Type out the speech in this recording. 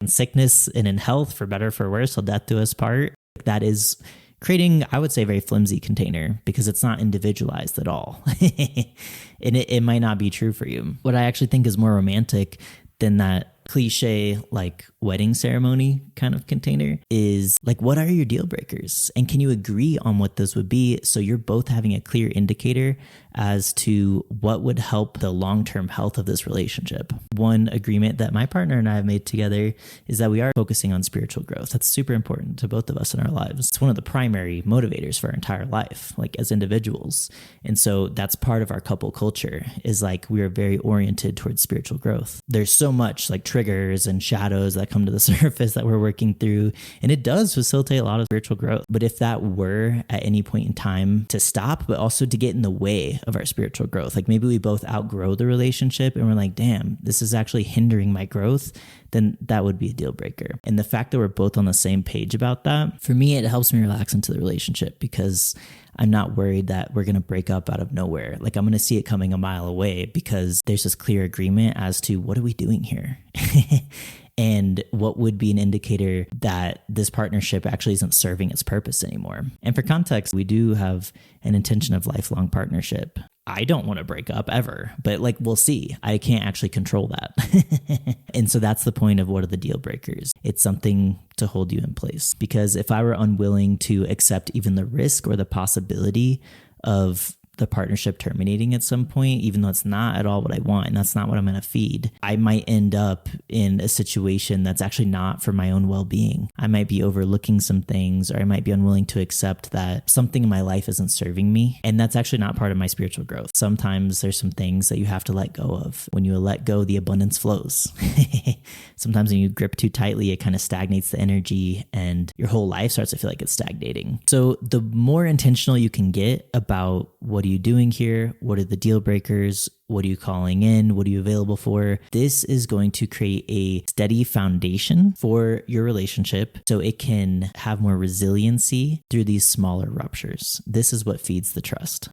in sickness and in health, for better, for worse, till death do us part. That is creating, I would say, a very flimsy container because it's not individualized at all. And it might not be true for you. What I actually think is more romantic than that cliche like wedding ceremony kind of container is like, what are your deal breakers? And can you agree on what those would be? So you're both having a clear indicator as to what would help the long-term health of this relationship. One agreement that my partner and I have made together is that we are focusing on spiritual growth. That's super important to both of us in our lives. It's one of the primary motivators for our entire life, like as individuals. And so that's part of our couple culture is like, we are very oriented towards spiritual growth. There's so much like triggers and shadows that come to the surface that we're working through, and it does facilitate a lot of spiritual growth. But if that were at any point in time to stop, but also to get in the way of our spiritual growth, like maybe we both outgrow the relationship and we're like, damn, this is actually hindering my growth, then that would be a deal breaker. And the fact that we're both on the same page about that, for me, it helps me relax into the relationship because I'm not worried that we're going to break up out of nowhere. Like I'm going to see it coming a mile away because there's this clear agreement as to what are we doing here? And what would be an indicator that this partnership actually isn't serving its purpose anymore. And for context, we do have an intention of lifelong partnership. I don't want to break up ever, but like, we'll see. I can't actually control that. And so that's the point of what are the deal breakers. It's something to hold you in place. Because if I were unwilling to accept even the risk or the possibility of the partnership terminating at some point, even though it's not at all what I want and that's not what I'm going to feed, I might end up in a situation that's actually not for my own well-being. I might be overlooking some things, or I might be unwilling to accept that something in my life isn't serving me. And that's actually not part of my spiritual growth. Sometimes there's some things that you have to let go of. When you let go, the abundance flows. Sometimes when you grip too tightly, it kind of stagnates the energy and your whole life starts to feel like it's stagnating. So the more intentional you can get about what are you doing here? What are the deal breakers? What are you calling in? What are you available for? This is going to create a steady foundation for your relationship so it can have more resiliency through these smaller ruptures. This is what feeds the trust.